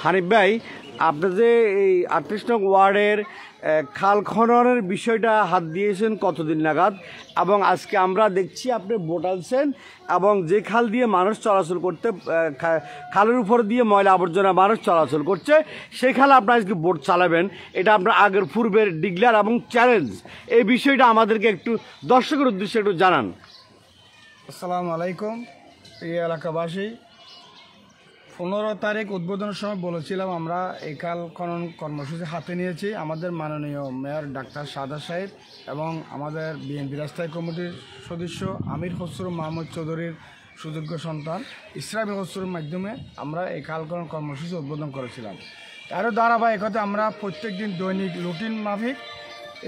হানিফ ভাই, আপনি যে এই 38 নং ওয়ার্ডের খাল খননের বিষয়টা হাত দিয়েছেন কতদিন নাগাদ, এবং আজকে আমরা দেখছি আপনি বোট আনছেন এবং যে খাল দিয়ে মানুষ চলাচল করতে, খালের উপর দিয়ে ময়লা আবর্জনা মানুষ চলাচল করছে, সেই খালে আপনার আজকে বোট চালাবেন, এটা আপনার আগের পূর্বের ডিক্লেয়ার এবং চ্যালেঞ্জ, এই বিষয়টা আমাদেরকে একটু দর্শকের উদ্দেশ্যে একটু জানান। আসসালামু আলাইকুম প্রিয় এলাকাবাসী। 15 তারিখ উদ্বোধনের সময় বলেছিলাম আমরা এই খাল খনন কর্মসূচি হাতে নিয়েছি। আমাদের মাননীয় মেয়র ডাক্তার সাদা সাহেব এবং আমাদের বিএনপি স্থায়ী কমিটির সদস্য আমির খসরু মাহমুদ চৌধুরীর সুযোগ্য সন্তান ইসরাফিল খসরুর মাধ্যমে আমরা এই খাল খনন কর্মসূচি উদ্বোধন করেছিলাম। তারও ধারাবাহিকতা আমরা প্রত্যেক দিন দৈনিক রুটিন মাফিক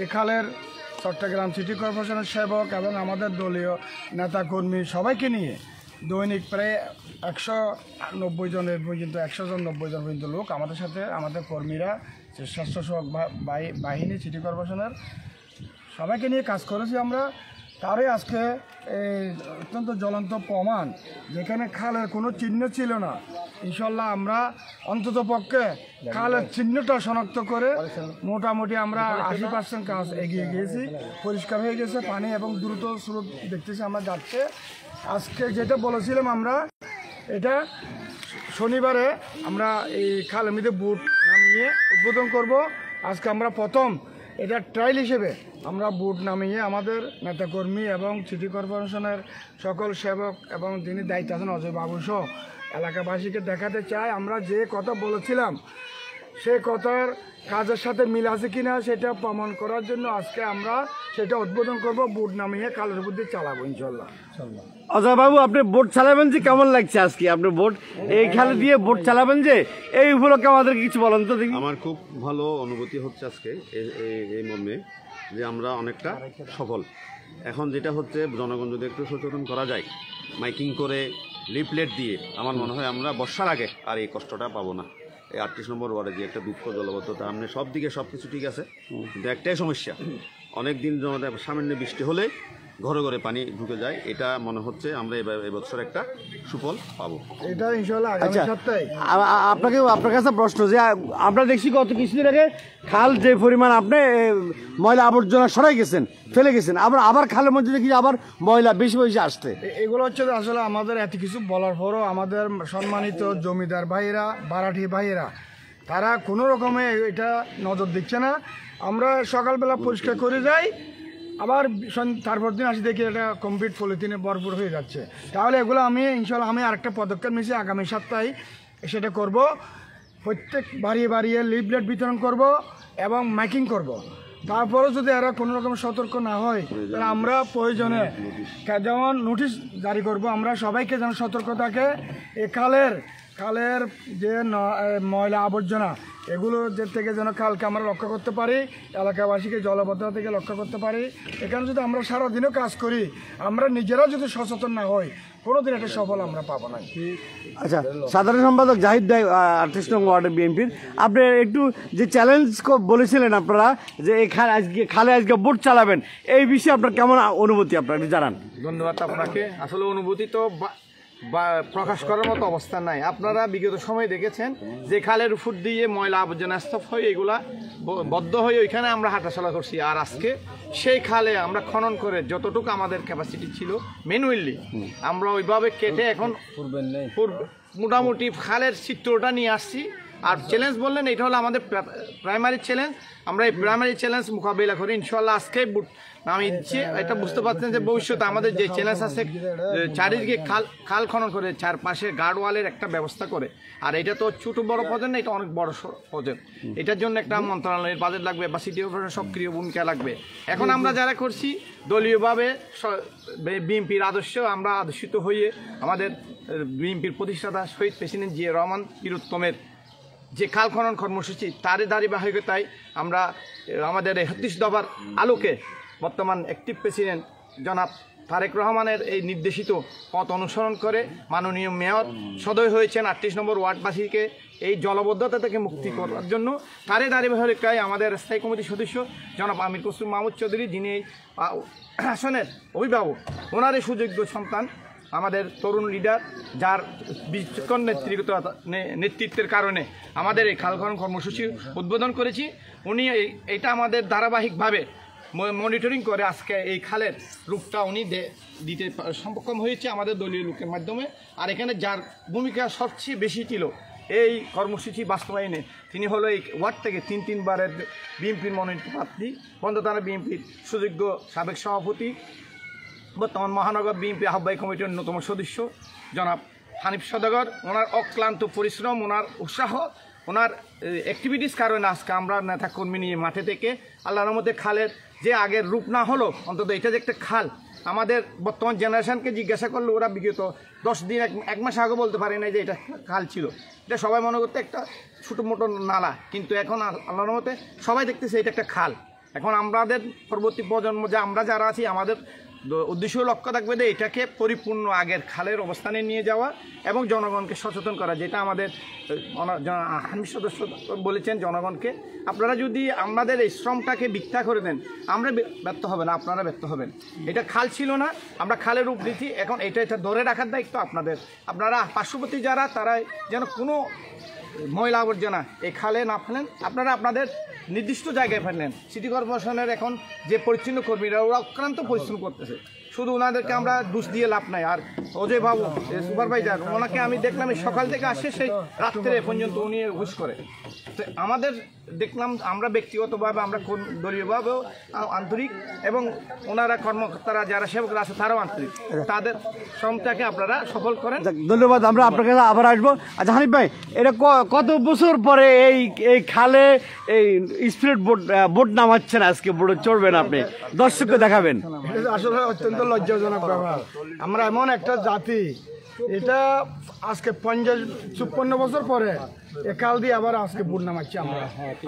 এই খালের চট্টগ্রাম সিটি কর্পোরেশনের সেবক এবং আমাদের দলীয় নেতাকর্মী সবাইকে নিয়ে দৈনিক প্রায় 190 জনের পর্যন্ত 100 জন 90 জন পর্যন্ত লোক আমাদের সাথে, আমাদের কর্মীরা, স্বেচ্ছাসেবক বাহিনী সিটি কর্পোরেশনের সবাইকে নিয়ে কাজ করেছি আমরা। তারই আজকে এই অত্যন্ত জ্বলন্ত প্রমাণ, যেখানে খালের কোনো চিহ্ন ছিল না, ইনশাল্লাহ আমরা অন্তত পক্ষে খালের চিহ্নটা শনাক্ত করে মোটামুটি আমরা 80% কাজ এগিয়ে গিয়েছি। পরিষ্কার হয়ে গেছে পানি এবং দ্রুত স্রোত দেখতেছি আমরা যাচ্ছে। আজকে যেটা বলেছিলাম আমরা, এটা শনিবারে আমরা এই খালের মধ্যে বুট নামিয়ে উদ্বোধন করব। আজকে আমরা প্রথম এটা ট্রায়াল হিসেবে আমরা বুট নামিয়ে আমাদের নেতাকর্মী এবং সিটি কর্পোরেশনের সকল সেবক এবং যিনি দায়িত্ব আছেন অজয় বাবু সহ এলাকাবাসীকে দেখাতে চাই আমরা যে কথা বলেছিলাম সে কথার কাজের সাথে মিল আছে কিনা সেটা প্রমাণ করার জন্য আজকে আমরা সেটা উদ্বোধন করব। বুট নামিয়ে খালের উপর দিয়ে চালাবো ইনশাল্লাহ। অজয় বাবু, আপনি বোট চালাবেন যে কেমন লাগছে আজকে? আপনি বোট এই খালে দিয়ে বোট চালাবেন যে, এই উপলক্ষে আমাদের কিছু বলেন তো দেখি। আমার খুব ভালো অনুভূতি হচ্ছে আজকে এই মর্মে যে আমরা অনেকটা সফল। এখন যেটা হচ্ছে, জনগণ যদি একটু সচেতন করা যায়, মাইকিং করে লিফলেট দিয়ে, আমার মনে হয় আমরা বর্ষার আগে আর এই কষ্টটা পাবো না। এই 38 নম্বর ওয়ার্ডে যে একটা দুঃখ জলবদ্ধতা, আমরা সব দিকে সব কিছু ঠিক আছে, কিন্তু একটাই সমস্যা, অনেক দিন সামান্য বৃষ্টি হলে ঘরে ঘরে পানি ঢুকে যায়। এটা মনে হচ্ছে আমরা এবছর একটা সুফল পাবো, এটা ইনশাআল্লাহ আগামী সপ্তাহে। আপনার কাছে প্রশ্ন, যে আমরা দেখছি গত কিছুদিন আগে খাল যে পরিমাণ আপনি ময়লা আবর্জনা সরাই গেছেন, ফেলে গেছেন, আবার খালের মধ্যে দেখি আবার ময়লা বেশি বেশি আসছে। এগুলো হচ্ছে আসলে আমাদের এত কিছু বলার পরও আমাদের সম্মানিত জমিদার ভাইয়েরা, বারাঠি ভাইয়েরা, তারা কোনো রকমে এটা নজর দিচ্ছে না। আমরা সকালবেলা পরিষ্কার করে যাই, আবার তারপর দিন আসি দেখি এটা কমপ্লিট পলিথিনে ভরপুর হয়ে যাচ্ছে। তাহলে এগুলো আমি ইনশাল্লাহ আরেকটা পদক্ষেপ নিয়েছি, আগামী সপ্তাহে সেটা করব। প্রত্যেক বাড়িয়ে বাড়িয়ে লিফলেট বিতরণ করব এবং মাইকিং করব। তারপরেও যদি এরা কোনো রকম সতর্ক না হয়, তাহলে আমরা প্রয়োজনে যেমন নোটিশ জারি করব। আমরা সবাইকে যেন সতর্ক থাকে, এই খালের যে ময়লা আবর্জনা এগুলো থেকে যেন খালকে আমরা রক্ষা করতে পারি, এলাকাবাসীকে জলবদ্ধতা থেকে রক্ষা করতে পারি। এখানে যদি আমরা সারাদিনও কাজ করি, আমরা নিজেরাও যদি সচেতন না হই, কোনোদিন একটা সফল আমরা পাবো না। আচ্ছা, সাধারণ সম্পাদক জাহিদ ভাই, 38 নং ওয়ার্ডের বিএনপির, আপনি একটু যে চ্যালেঞ্জ বলেছিলেন আপনারা যে এই খালে আজকে বোট চালাবেন, এই বিষয়ে আপনার কেমন অনুভূতি আপনার একটু জানান। ধন্যবাদ আপনাকে। আসলে অনুভূতি তো প্রকাশ করার মতো অবস্থা নাই। আপনারা বিগত সময় দেখেছেন যে খালের উপর দিয়ে ময়লা আবর্জনা স্তূপ হয়ে এগুলা বদ্ধ হয়ে ওইখানে আমরা হাঁটাচলা করছি, আর আজকে সেই খালে আমরা খনন করে যতটুকু আমাদের ক্যাপাসিটি ছিল ম্যানুয়ালি আমরা ওইভাবে কেটে এখন মোটামুটি খালের চিত্রটা নিয়ে আসছি। আর চ্যালেঞ্জ বললেন, এটা হলো আমাদের প্রাইমারি চ্যালেঞ্জ। আমরা এই প্রাইমারি চ্যালেঞ্জ মোকাবিলা করি ইনশাল্লাহ আজকে বুট নামিয়ে দিচ্ছি। এটা বুঝতে পারছেন যে ভবিষ্যতে আমাদের যে চ্যালেঞ্জ আছে, চারিদিকে খাল খনন করে চারপাশে গার্ডওয়ালের একটা ব্যবস্থা করে। আর এটা তো ছোটো বড় প্রজেক্ট না, এটা অনেক বড় প্রজেক্ট। এটার জন্য একটা মন্ত্রণালয়ের বাজেট লাগবে বা সিটি কর্পোরেশনের সক্রিয় ভূমিকা লাগবে। এখন আমরা যারা করছি দলীয়ভাবে বিএনপির আদর্শ আমরা আদর্শিত হয়ে আমাদের বিএনপির প্রতিষ্ঠাতা শহীদ প্রেসিডেন্ট জিয়া রহমান বীরুত্তমের যে খাল খনন কর্মসূচি, তারই ধারাবাহিকতায় আমরা আমাদের ৩১ দফার আলোকে বর্তমান অ্যাক্টিভ প্রেসিডেন্ট জনাব তারেক রহমানের এই নির্দেশিত পথ অনুসরণ করে মাননীয় মেয়র সদয় হয়েছেন 38 নম্বর ওয়ার্ডবাসীকে এই জলবদ্ধতা থেকে মুক্তি করার জন্য। তারই ধারাবাহিকতায় আমাদের স্থায়ী কমিটির সদস্য জনাব আমির খসরু মাহমুদ চৌধুরী, যিনি এই আসনের অভিভাবক, ওনারই সুযোগ্য সন্তান আমাদের তরুণ লিডার, যার বিচক্ষণ নেতৃত্বের কারণে আমাদের এই খাল খনন কর্মসূচি উদ্বোধন করেছি। উনি এইটা আমাদের ধারাবাহিকভাবে মনিটরিং করে আজকে এই খালের রূপটা উনি দিতে সক্ষম হয়েছে আমাদের দলীয় লোকের মাধ্যমে। আর এখানে যার ভূমিকা সবচেয়ে বেশি ছিল এই কর্মসূচি বাস্তবায়নে, তিনি হলো এই ওয়ার্ড থেকে তিনবারের বিএনপির মনোনীত প্রার্থী, বন্ধুতারা বিএনপির সুযোগ্য সাবেক সভাপতি, বর্তমান মহানগর বিএনপি আহ্বায়ক কমিটির অন্যতম সদস্য জনাব হানিফ সওদাগর। ওনার অক্লান্ত পরিশ্রম, ওনার উৎসাহ, ওনার অ্যাক্টিভিটিস কারণে আজকে আমরা নেতাকর্মী নিয়ে মাঠে থেকে আল্লাহর রহমতে খালের যে আগের রূপ না হলো, অন্তত এটা যে একটা খাল, আমাদের বর্তমান জেনারেশনকে জিজ্ঞাসা করলে ওরা বিগত 10 দিন এক মাস আগে বলতে পারে না যে এটা খাল ছিল। এটা সবাই মনে করতে একটা ছোটো মোটো নালা, কিন্তু এখন আল্লাহর রহমতে সবাই দেখতেছে এটা একটা খাল। এখন আমাদের পরবর্তী প্রজন্ম যে আমরা যারা আছি, আমাদের উদ্দেশ্য লক্ষ্য থাকবে যে এটাকে পরিপূর্ণ আগের খালের অবস্থানে নিয়ে যাওয়া এবং জনগণকে সচেতন করা, যেটা আমাদের হানিফ সদস্য বলেছেন জনগণকে, আপনারা যদি আমাদের এই শ্রমটাকে ভিক্ষা করে দেন, আমরা ব্যর্থ হবে না, আপনারা ব্যর্থ হবেন। এটা খাল ছিল না, আমরা খালের রূপ দিচ্ছি, এখন এটা ধরে রাখার দায়িত্ব আপনাদের। আপনারা পার্শ্ববর্তী যারা, তারা যেন কোনো ময়লা আবর্জনা এই খালে না ফেলেন, আপনারা আপনাদের নির্দিষ্ট জায়গায় ফেলেন। সিটি কর্পোরেশনের এখন যে পরিচ্ছন্ন কর্মীরা, ওরা অক্লান্ত পরিশ্রম করতেছে, শুধু ওনাদেরকে আমরা দোষ দিয়ে লাভ নাই। আর অজয় বাবু সুপারভাইজার, ওনাকে আমি দেখলাম এই সকাল থেকে আসে সেই রাত্রে পর্যন্ত উনি হুশ করে। তো আমাদের দেখলাম, আমরা ব্যক্তিগতভাবে, আমরা দলীয়ভাবেও আন্তরিক, এবং ওনারা কর্মকর্তারা যারা সেবকরা আছে তারাও আন্তরিক। তাদের শ্রমটাকে আপনারা সফল করেন। ধন্যবাদ, আমরা আপনার কাছে আবার আসবো। আচ্ছা হানিফ ভাই, এটা কত বছর পরে এই খালে এই স্পিড বোট নামাচ্ছেন, আজকে বোটে চড়বেন আপনি, দর্শককে দেখাবেন? আসলে অত্যন্ত লজ্জাজনক ব্যাপার। আমরা এমন একটা জাতি, এটা আজকে 50-56 বছর পরে এ কাল দিয়ে আবার আজকে বুট নামাচ্ছি।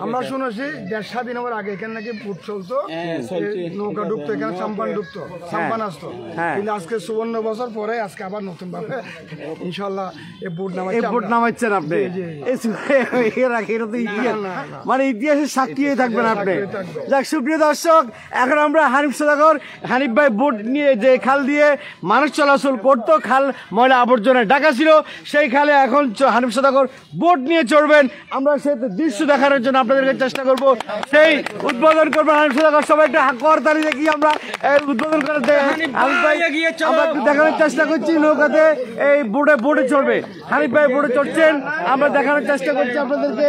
আমরা শুনেছি 1.5 দিন আগে এখানে নাকি বুট চলতো, নৌকা ডুবতো, এখানে সাম্পান ডুবতো, সাম্পান আসতো, কিন্তু আজকে 54 বছর পরে আজকে আবার নতুন ভাবে ইনশাল্লাহ এই বুট নামাচ্ছেন আপনি। মানে ইতিহাসের সাক্ষী হয়ে থাকবেন আপনি। যাক, সুপ্রিয় দর্শক, এখন আমরা হানিফ ভাই বোট নিয়ে যে খাল দিয়ে মানুষ চলাচল করতো, খাল ময়লা আবর্জনায় ঢাকা ছিল, সেই খালে এখন হানিফ সওদাগর বোট নিয়ে চড়বেন। আমরা সেই দৃশ্য দেখানোর জন্য আপনাদেরকে চেষ্টা করব, সেই উদ্বোধন করবেন হানিফ সওদাগর। সবাই একটা করতালি দেখি আমরা উদ্বোধন করে দেখানোর চেষ্টা করছি। নৌকাতে এই বোটে চড়বে হানিফ ভাই, বোটে চড়ছেন, আমরা দেখানোর চেষ্টা করছি আপনাদেরকে।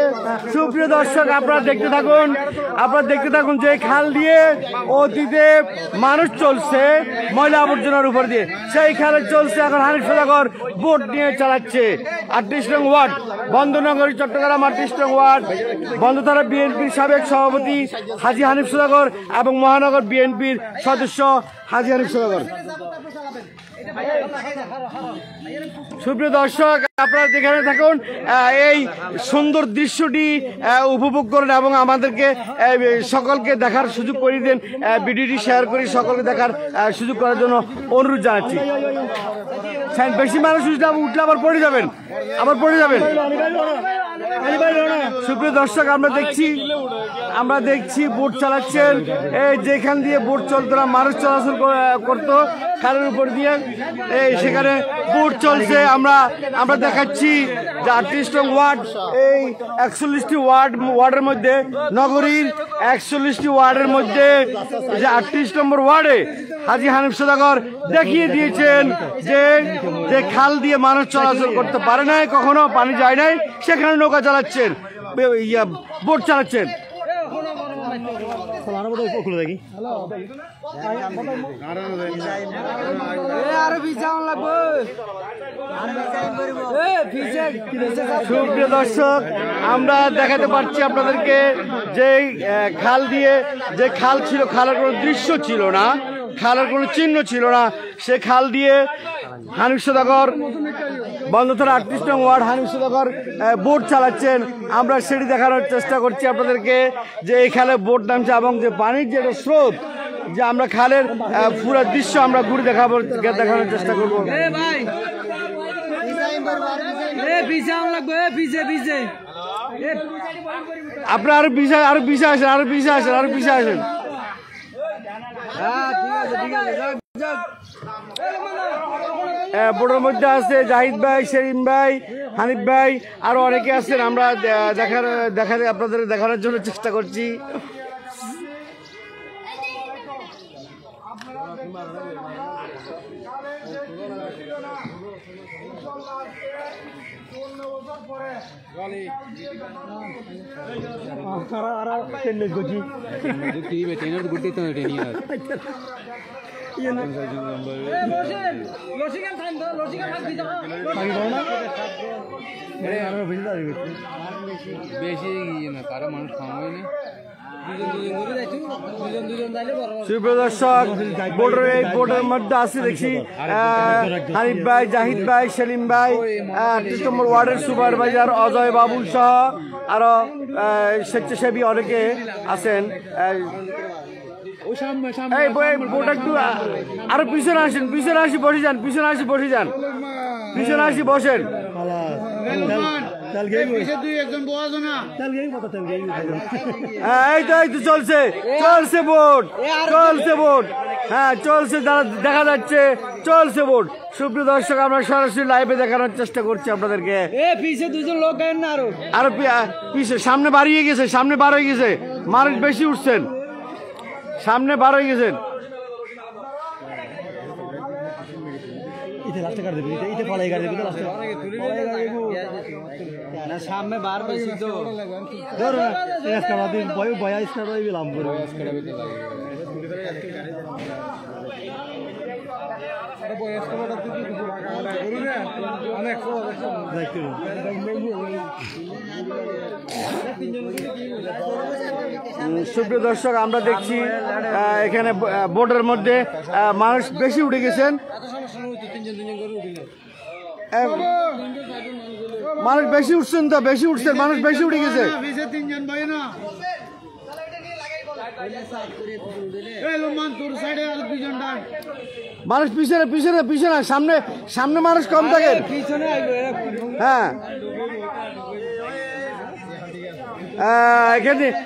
সুপ্রিয় দর্শক, আপনারা দেখতে থাকুন যে খাল দিয়ে অতীতে মানুষ চলছে ময়লা আবর্জনার উপর দিয়ে, সেই খালে চলছে এখন হানিফ সওদাগর বোট নিয়ে চালাচ্ছে। 38 নং ওয়ার্ড বন্দনগরী, চট্টগ্রাম 38 নং ওয়ার্ড, বন্ধুতারা বিএনপির সাবেক সভাপতি হাজী হানিফ সওদাগর এবং মহানগর বিএনপির সদস্য হাজী হানিফ সওদাগর। সুপ্রিয় দর্শক, আপনারা যেখানে থাকুন এই সুন্দর দৃশ্যটি উপভোগ করুন এবং আমাদেরকে সকলকে দেখার সুযোগ করে দেন। ভিডিওটি শেয়ার করে সকলকে দেখার সুযোগ করার জন্য অনুরোধ জানাচ্ছি। বেশি মানুষ উঠলে আবার পড়ে যাবেন। সুপ্রিয় দর্শক, আমরা দেখছি বোট চালাচ্ছেন, যেখান দিয়ে বোট চলতো না, মানুষ চলাচল করতো খালের উপর দিয়ে, সেখানে বোট চলছে। আমরা দেখাচ্ছি যে 38 নং ওয়ার্ড, এই 41টি ওয়ার্ডের মধ্যে, নগরীর 41টি ওয়ার্ডের মধ্যে যে 38 নম্বর ওয়ার্ডে হাজী হানিফ সওদাগর দেখিয়ে দিয়েছেন যে খাল দিয়ে মানুষ চলাচল করতে পারে নাই, কখনো পানি যায় নাই, সেখানে নৌকা চালাচ্ছেন, বোট চালাচ্ছেন। সুপ্রিয় দর্শক, আমরা দেখাতে পারছি আপনাদেরকে যে খাল দিয়ে, যে খাল ছিল, খালের কোনো দৃশ্য ছিল না, খালের কোনো চিহ্ন ছিল না, সে খাল দিয়ে হানিফ সওদাগর, বন্ধুতারা 38 নং ওয়ার্ড, হানিফ সওদাগর বোট চালাচ্ছেন। আমরা সেটি দেখানোর চেষ্টা করছি আপনাদেরকে যে এই খালে বোট নামছে এবং যে পানির যে স্রোত, যে আমরা খালের পুরো দৃশ্য আমরা ঘুরে দেখানোর চেষ্টা করবো। আপনারা আরো পিছিয়ে আসেন। হ্যাঁ, ঠিক আছে। বোর্ডের মধ্যে আছে জাহিদ ভাই, সেলিম ভাই, হানিফ ভাই, আরো অনেকে আছেন। আমরা আপনাদের দেখানোর জন্য চেষ্টা করছি। বেশি না কারো মানুষ কম হয় না সুপ্রদর্শক বোর্ডের মধ্যে আছে দেখছি হানিফ ভাই, জাহিদ ভাই, সেলিম ভাই, 38 নম্বর ওয়ার্ডের সুপারভাইজার অজয় বাবু সহ আরো স্বেচ্ছাসেবী অনেকে আছেন। এই বোর্ড একটু আরো পিছনে আসেন, পিছনে আসি বসে যান, পিছনে আসি বসে যান, পিছনে আসি বসেন। এই তো চলছে চলছে বোট, চলছে বোট, হ্যাঁ চলছে, দেখা যাচ্ছে চলছে বোট। সুপ্রিয় দর্শক, আমরা সরাসরি লাইভে দেখানোর চেষ্টা করছি আপনাদেরকে। আরো পিছে সামনে বাড়িয়ে গেছে, সামনে বার হয়ে গেছে, মানুষ বেশি উঠছেন, সামনে বার হয়ে গেছেন। সামনে বার বেশি তো সুপ্রিয় দর্শক, আমরা দেখছি এখানে বোটের মধ্যে মানুষ বেশি উঠে গেছেন, মানুষ বেশি উঠছেন, তো বেশি উঠছেন, মানুষ বেশি উঠে গেছে। মানুষ পিছনে পিছনে পিছনে, সামনে সামনে মানুষ কম থাকে, হ্যাঁ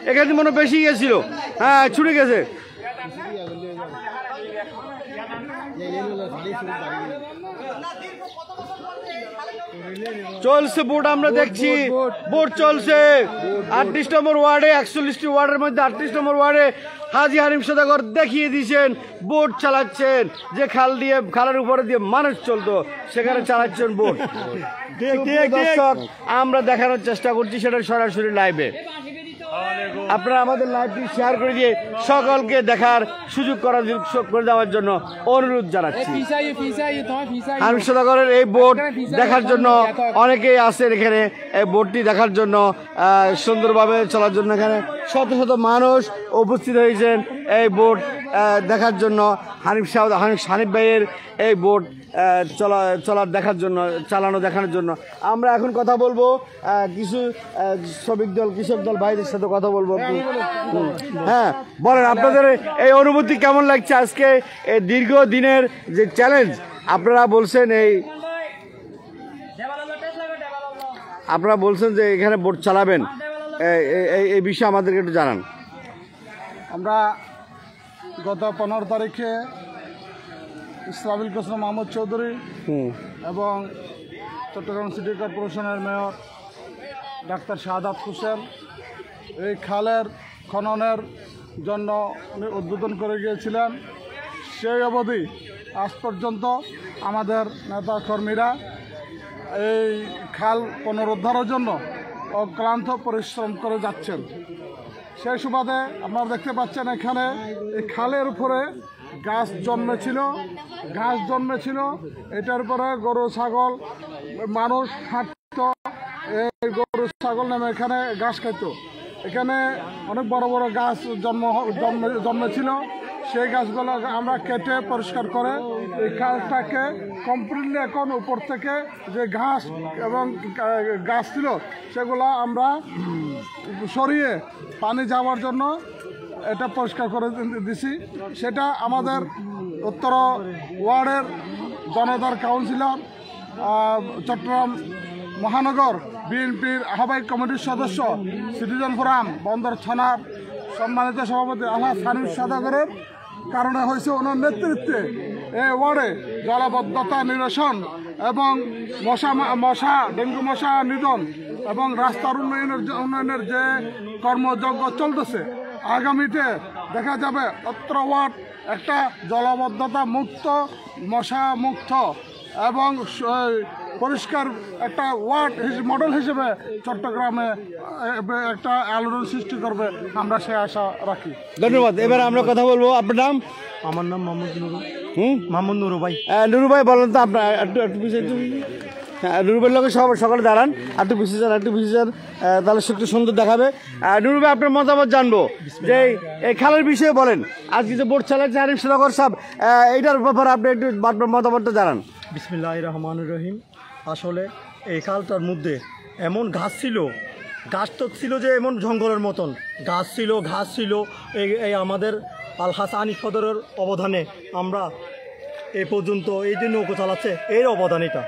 এখানে মনে বেশি গেছিল, হ্যাঁ ছুটে গেছে। চলছে বোট, আমরা দেখছি বোট চলছে 38 নম্বর ওয়ার্ডে, 41টি ওয়ার্ডের মধ্যে 38 নম্বর ওয়ার্ডে হাজী হানিফ সওদাগর দেখিয়ে দিয়েছেন বোট চালাচ্ছেন, যে খালের উপরে দিয়ে মানুষ চলতো সেখানে চালাচ্ছেন বোট। দর্শক, আমরা দেখানোর চেষ্টা করছি সেটা সরাসরি লাইভে। আপনারা আমাদের লাইভটি শেয়ার করে দিয়ে সকলকে দেখার সুযোগ করে দেওয়ার জন্য অনুরোধ জানাচ্ছি। হানিফ সওদাগরের এই বোট দেখার জন্য অনেকেই আসেন এখানে, এই বোটটি দেখার জন্য, সুন্দরভাবে চলার জন্য এখানে শত শত মানুষ উপস্থিত হয়েছেন এই বোট দেখার জন্য। হানিফ ভাইয়ের এই বোট চলার দেখার জন্য, চালানো দেখানোর জন্য। আমরা এখন কথা বলবো কিছু শ্রমিক দল, কৃষক দল ভাইদের সাথে কথা বলবো। হ্যাঁ বলেন, আপনাদের এই অনুভূতি কেমন লাগছে আজকে এই দীর্ঘ দিনের যে চ্যালেঞ্জ আপনারা বলছেন, আপনারা বলছেন যে এখানে বোট চালাবেন, এই বিষয়ে আমাদেরকে একটু জানান। আমরা গত 15 তারিখে ইসলামুল হোসেন মাহমুদ চৌধুরী এবং চট্টগ্রাম সিটি কর্পোরেশনের মেয়র ডাক্তার শাহাদাত হোসেন এই খালের খননের জন্য উনি উদ্বোধন করে গিয়েছিলেন। সেই অবধি আজ পর্যন্ত আমাদের নেতা কর্মীরা এই খাল পুনরুদ্ধারের জন্য অক্লান্ত পরিশ্রম করে যাচ্ছেন। সেই সুবাদে আপনারা দেখতে পাচ্ছেন এখানে এই খালের উপরে গাছ জন্মেছিল, এটার উপরে গরু ছাগল মানুষ হাঁটত, এই গরু ছাগল নামে এখানে ঘাস খাইত। এখানে অনেক বড় বড় গাছ জন্মেছিল, সেই গাছগুলো আমরা কেটে পরিষ্কার করে এই খালটাকে কমপ্লিটলি এখন উপর থেকে যে ঘাস এবং গাছ ছিল সেগুলো আমরা সরিয়ে পানি যাওয়ার জন্য এটা পরিষ্কার করে দিছি। সেটা আমাদের উত্তর ওয়ার্ডের জনতার কাউন্সিলর, চট্টগ্রাম মহানগর বিএনপির আহ্বায়ক কমিটির সদস্য, সিটিজেন ফোরাম বন্দর থানার সম্মানিত সভাপতি আলহাজ হানিফ সওদাগরের কারণে হয়েছে ওনার নেতৃত্বে এই ওয়ার্ডে জলাবদ্ধতা নিরসন এবং মশা ডেঙ্গু মশা নিধন এবং রাস্তার উন্নয়নের যে কর্মযজ্ঞ চলতেছে, আগামীতে দেখা যাবে অত্র ওয়ার্ড একটা জলাবদ্ধতা মুক্ত, মশা মুক্ত এবং পরিষ্কার একটা ওয়ার্ড মডেল হিসেবে চট্টগ্রামে একটা আলোড়ন সৃষ্টি করবে, আমরা সে আশা রাখি। ধন্যবাদ। এবার আমরা কথা বলবো, আপনার নাম? আমার নাম মোহাম্মদ নুরু। মোহাম্মদ নুরু ভাই। নুরু ভাই বলেন তো আপনার একটু পিছিয়ে নুরু ভাইয়ের লোকের সকালে দাঁড়ান, একটু পিছিয়ে যান, তাহলে একটু সুন্দর দেখাবে। নুরু ভাই আপনার মতামত জানবো যে এই খালের বিষয়ে বলেন, আজকে যে বোট চালাচ্ছে হানিফ সওদাগর সাহেব, এইটার ব্যাপারে আপনি একটু আপনার মতামতটা জানান। বিসমিল্লাহির রহমানির রহিম। আসলে এই খালটার মধ্যে এমন ঘাস ছিল, গাছ তো ছিল যে এমন জঙ্গলের মতন ঘাস ছিল। এই আমাদের আলহাস হানিফ সওদাগরের অবদানে আমরা এই পর্যন্ত এই যে নৌকো চালাচ্ছে, এর অবদান এটা।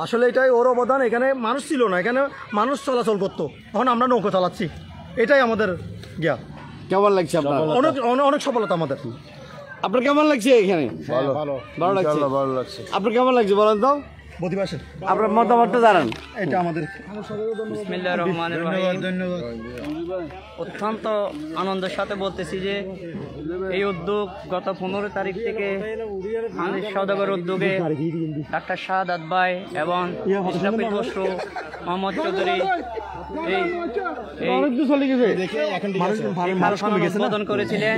আসলে এটাই ওর অবদান। এখানে মানুষ ছিল না, এখানে মানুষ চলাচল করতো, এখন আমরা নৌকো চালাচ্ছি, এটাই আমাদের জ্ঞা। কেমন লাগছে আপনার? অনেক সফলতা আমাদের। আপনার কেমন লাগছে এখানে? ভালো লাগছে। আপনার কেমন লাগছে বলেন তো? আপনার মতামতটা জানান। এটা আমাদের বিসমিল্লাহির রহমানির রহিম। অত্যন্ত আনন্দের সাথে বলতেছি যে এই উদ্যোগ গত 15 তারিখ থেকে হানিফ সওদাগর উদ্যোগে ডাক্তার শাহাদাত ভাই এবং ইসরাফিল খসরু, মোহাম্মদ চৌধুরী উদ্বোধন করেছিলেন।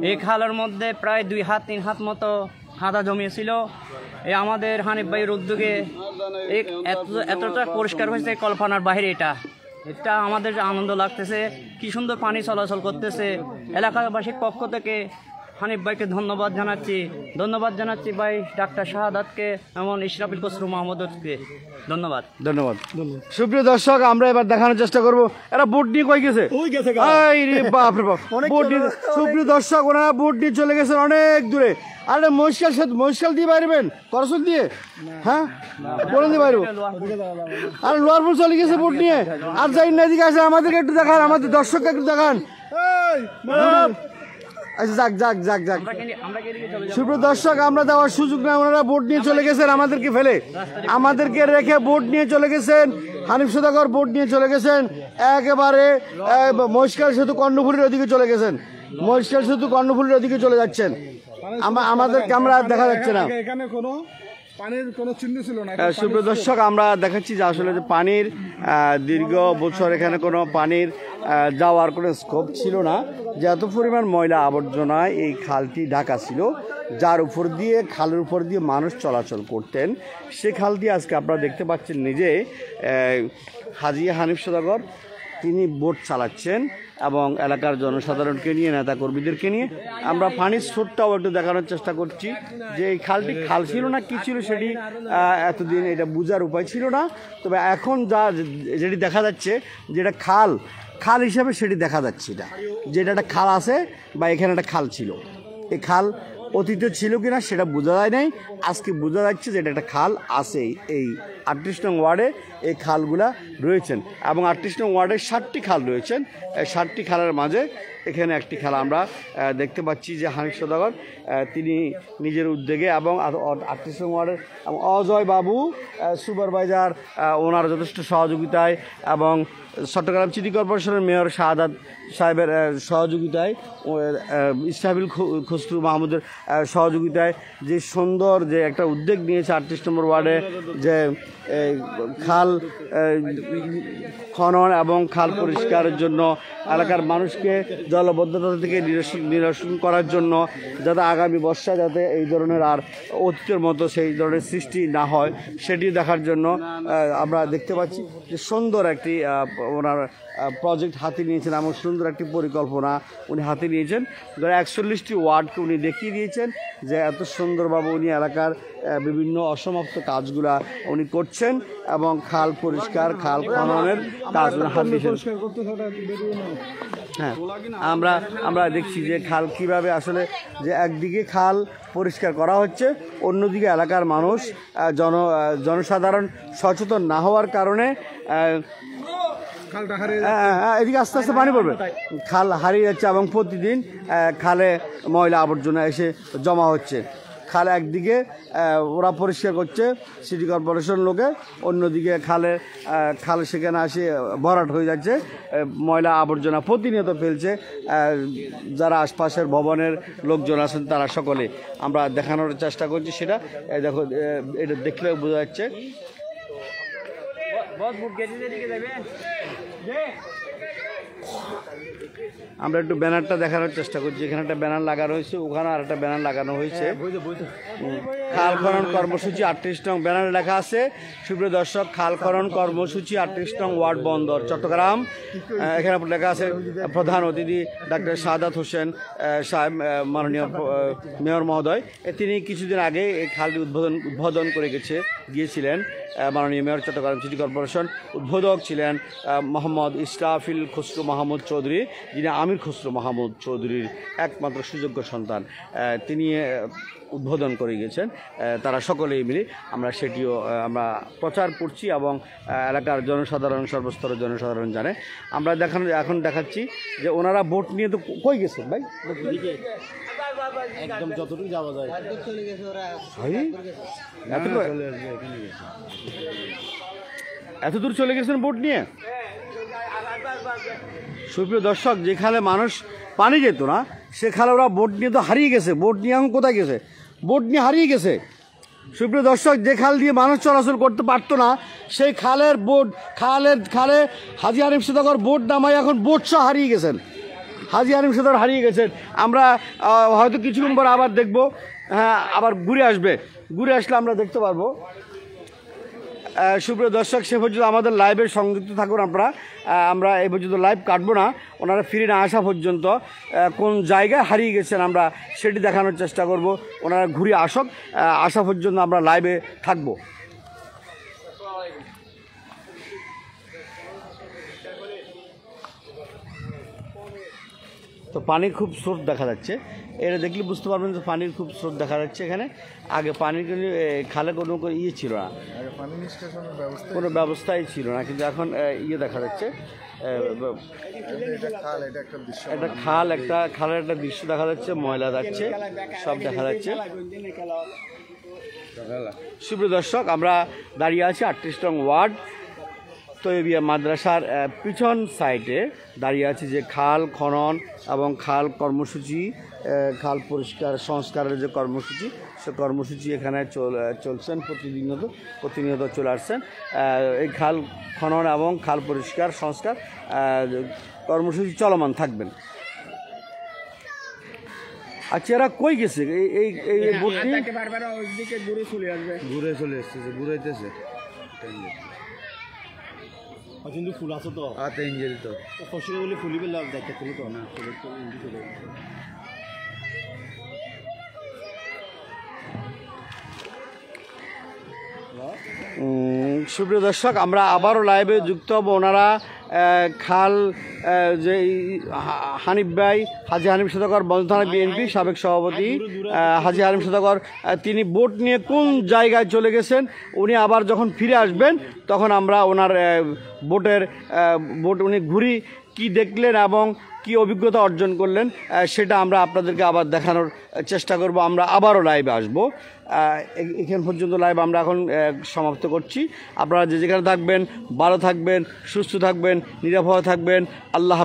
এই খালের মধ্যে প্রায় 2 হাত 3 হাত মতো হাদা জমিয়েছিল। এই আমাদের হানিফ ভাইয়ের উদ্যোগে এতটা পরিষ্কার হয়েছে কল্পনার বাইরে। এটা আমাদের আনন্দ লাগতেছে, কি সুন্দর পানি চলাচল করতেছে। এলাকাবাসীর পক্ষ থেকে হানিফ ভাইকে ধন্যবাদ জানাচ্ছি ভাই ডাক্তার শাহাদাতকে এবং ইসরাফিল খসরু মাহমুদকে ধন্যবাদ। সুপ্রিয় দর্শক, আমরা এবার দেখানোর চেষ্টা করবো এরা বোট নিয়ে কই গেছে। সুপ্রিয় দর্শক, ওনারা বোট নিয়ে চলে গেছেন অনেক দূরে। আরে মহিষকাল দিয়ে বাইরবেন, করসল দিয়ে, হ্যাঁ কোন দিয়ে বাইরব? আর লোয়ারপুর চলে গেছে বোট নিয়ে। আর যাই না, এদিকে আসে, আমাদেরকে একটু দেখান, আমাদের দর্শককে একটু দেখান। আচ্ছা যাক। সুপ্রিয় দর্শক, আমরা দেওয়ার সুযোগ না, ওনারা বোট নিয়ে চলে গেছেন আমাদেরকে ফেলে, আমাদেরকে রেখে বোট নিয়ে চলে গেছেন। হানিফ সওদাগর বোট নিয়ে চলে গেছেন একেবারে মহিষকাল সেতু কর্ণফুলীর ওদিকে চলে গেছেন, চলে যাচ্ছেন। আমাদের ক্যামেরা দেখা যাচ্ছে না। এখানে কোনো পানির কোনো চিহ্ন ছিল না। সুপ্রিয় দর্শক, আমরা দেখাচ্ছি যে আসলে যে পানির দীর্ঘ বছর এখানে কোনো পানির যাওয়ার কোনো স্কোপ ছিল না, যে এত পরিমাণ ময়লা আবর্জনায় এই খালটি ঢাকা ছিল, যার উপর দিয়ে খালের উপর দিয়ে মানুষ চলাচল করতেন। সে খাল দিয়ে আজকে আপনারা দেখতে পাচ্ছেন নিজে হাজী হানিফ সওদাগর তিনি বোট চালাচ্ছেন এবং এলাকার জনসাধারণকে নিয়ে, নেতাকর্মীদেরকে নিয়ে। আমরা পানির স্রোতটাও একটু দেখানোর চেষ্টা করছি যে এই খালটি খাল ছিল না কি ছিল সেটি এতদিন এটা বোঝার উপায় ছিল না। তবে এখন যেটি দেখা যাচ্ছে, যেটা খাল হিসাবে সেটি দেখা যাচ্ছে, যেটা একটা খাল আছে বা এখানে একটা খাল ছিল। এই খাল অতীতে ছিল কিনা সেটা বোঝা যায় নাই, আজকে বোঝা যাচ্ছে যে এটা একটা খাল আছে। এই 38 নং ওয়ার্ডে এই খালগুলা রয়েছেন এবং 38 নং ওয়ার্ডে 7টি খাল রয়েছেন। এই 7টি খালের মাঝে এখানে একটি খেলা আমরা দেখতে পাচ্ছি যে হানিফ সওদাগর তিনি নিজের উদ্যোগে এবং 38 নং ওয়ার্ডের অজয় বাবু সুপারভাইজার ওনার যথেষ্ট সহযোগিতায় এবং চট্টগ্রাম সিটি কর্পোরেশনের মেয়র শাহাদাত সাহেবের সহযোগিতায়, ইসরাফিল খসরু মাহমুদের সহযোগিতায় যে সুন্দর যে একটা উদ্যোগ নিয়েছে 38 নম্বর ওয়ার্ডে, যে খাল খনন এবং খাল পরিষ্কারের জন্য, এলাকার মানুষকে জলবদ্ধতা থেকে নিরসন করার জন্য, যাতে আগামী বর্ষা যাতে এই ধরনের আর অতীতের মতো সেই ধরনের সৃষ্টি না হয় সেটি দেখার জন্য আমরা দেখতে পাচ্ছি যে সুন্দর একটি ওনার প্রজেক্ট হাতে নিয়েছেন এবং সুন্দর একটি পরিকল্পনা উনি হাতে নিয়েছেন। 41টি ওয়ার্ডকে উনি দেখিয়ে দিয়েছেন যে এত সুন্দরভাবে উনি এলাকার বিভিন্ন অসমাপ্ত কাজগুলা উনি করছেন এবং খাল পরিষ্কার, খাল খননের কাজগুলো হাত দিয়েছেন। হ্যাঁ, আমরা দেখছি যে খাল কিভাবে আসলে যে একদিকে খাল পরিষ্কার করা হচ্ছে, অন্যদিকে এলাকার মানুষ জনসাধারণ সচেতন না হওয়ার কারণে খালটা হারিয়ে এদিকে আস্তে আস্তে পানি পড়বে, খাল হারিয়ে যাচ্ছে এবং প্রতিদিন খালে ময়লা আবর্জনা এসে জমা হচ্ছে। খাল একদিকে ওরা পরিষ্কার করছে সিটি কর্পোরেশন লোকে, অন্যদিকে খাল সেখানে আসে ভরাট হয়ে যাচ্ছে, ময়লা আবর্জনা প্রতিনিয়ত ফেলছে। যারা আশপাশের ভবনের লোকজন আছেন তারা সকলে, আমরা দেখানোর চেষ্টা করছি সেটা। দেখো, এটা দেখলে বোঝা যাচ্ছে। আমরা একটু ব্যানারটা দেখানোর চেষ্টা করছি। এখানে একটা ব্যানার লাগানো হয়েছে, ওখানে আর একটা ব্যানার লাগানো হয়েছে। খাল খনন কর্মসূচি 38 নং ব্যানারে লেখা আছে, সুপ্রিয় দর্শক, খাল খনন কর্মসূচি 38 নং ওয়ার্ড বন্দর চট্টগ্রাম। এখানে লেখা আছে প্রধান অতিথি ডাক্তার শাহাদাত হোসেন সাহেব, মাননীয় মেয়র মহোদয়। তিনি কিছুদিন আগে এই খালটি উদ্বোধন করে গিয়েছিলেন। মাননীয় মেয়র চট্টগ্রাম সিটি কর্পোরেশন উদ্বোধক ছিলেন মোহাম্মদ ইসরাফিল খসরু মাহমুদ চৌধুরী, যিনি আমির খসরু মাহমুদ চৌধুরীর একমাত্র সুযোগ্য সন্তান। তিনি উদ্বোধন করে গিয়েছেন। তারা সকলেই মিলে আমরা সেটিও আমরা প্রচার করছি এবং এলাকার জনসাধারণ, সর্বস্তরের জনসাধারণ জানে। আমরা এখন দেখাচ্ছি যে ওনারা বোট নিয়ে তো কই গেছেন ভাই? একদম যতটুকু যাওয়া যায় এত দূর চলে গেছেন বোট নিয়ে। সুপ্রিয় দর্শক, যেখানে মানুষ পানি যেত না সেখানে ওরা বোট নিয়ে তো হারিয়ে গেছে। বোট নিয়ে এখন কোথায় গেছে? বোট নিয়ে হারিয়ে গেছে। সুপ্রিয় দর্শক, যে খাল দিয়ে মানুষ চলাচল করতে পারতো না সেই খালে হাজী হানিফ সওদাগর বোট নামায় এখন বোট সহ হারিয়ে গেছেন। হাজী হানিফ সওদাগর হারিয়ে গেছেন। আমরা হয়তো কিছুক্ষণ পর আবার দেখব, হ্যাঁ আবার ঘুরে আসলে আমরা দেখতে পারবো। সুপ্রিয় দর্শক, সে পর্যন্ত আমাদের লাইভে সংযুক্ত থাকুন আপনারা। আমরা এই পর্যন্ত লাইভ কাটবো না, ওনারা ফিরে না আসা পর্যন্ত কোন জায়গায় হারিয়ে গেছেন আমরা সেটি দেখানোর চেষ্টা করব। ওনারা ঘুরে আসা পর্যন্ত আমরা লাইভে থাকবো। তো পানির খুব স্রোত দেখা যাচ্ছে, এটা দেখলে বুঝতে পারবেন যে পানির খুব স্রোত দেখা যাচ্ছে এখানে। আগে পানির কিন্তু খালে কোনো ইয়ে ছিল না, কোনো ব্যবস্থাই ছিল না, কিন্তু এখন দেখা যাচ্ছে একটা খালের একটা দৃশ্য দেখা যাচ্ছে, ময়লা যাচ্ছে, সব দেখা যাচ্ছে। সুপ্রিয় দর্শক, আমরা দাঁড়িয়ে আছি 38 নং ওয়ার্ড তৈবিয়া মাদ্রাসার পিছন সাইডে দাঁড়িয়ে আছি, যে খাল খনন এবং খাল কর্মসূচি, খাল পরিষ্কার সংস্কারের যে কর্মসূচি, সে কর্মসূচি এখানে চলছেন প্রতিনিয়ত চলে আসছেন। এই খাল খনন এবং খাল পরিষ্কার সংস্কার কর্মসূচি চলমান থাকবেন। আচ্ছা, এরা কই গেছে? এই বোটটি ঘুরে চলে আসতেছে, ঘুরাইতেছে। কিন্তু ফুল আছে তো ইঞ্জিল তো ফসলে বলে ফুলি পেলে দেখতে তুলি তো না। সুপ্রিয় দর্শক, আমরা আবারও লাইভে যুক্ত হব। ওনারা খাল যে হানিফ ভাই, হাজী হানিফ সওদাগর বন্ধ থানা বিএনপি সাবেক সভাপতি হাজী হানিফ সওদাগর, তিনি বোট নিয়ে কোন জায়গায় চলে গেছেন, উনি আবার যখন ফিরে আসবেন তখন আমরা ওনার বোট উনি ঘুরি কি দেখলেন এবং কি অভিজ্ঞতা অর্জন করলেন সেটা আমরা আপনাদেরকে আবার দেখানোর চেষ্টা করব। আমরা আবারও লাইভে আসবো। এখান পর্যন্ত লাইভ আমরা এখন সমাপ্ত করছি। আপনারা যে যেখানে থাকবেন ভালো থাকবেন, সুস্থ থাকবেন, নিরাপদ থাকবেন। আল্লাহ।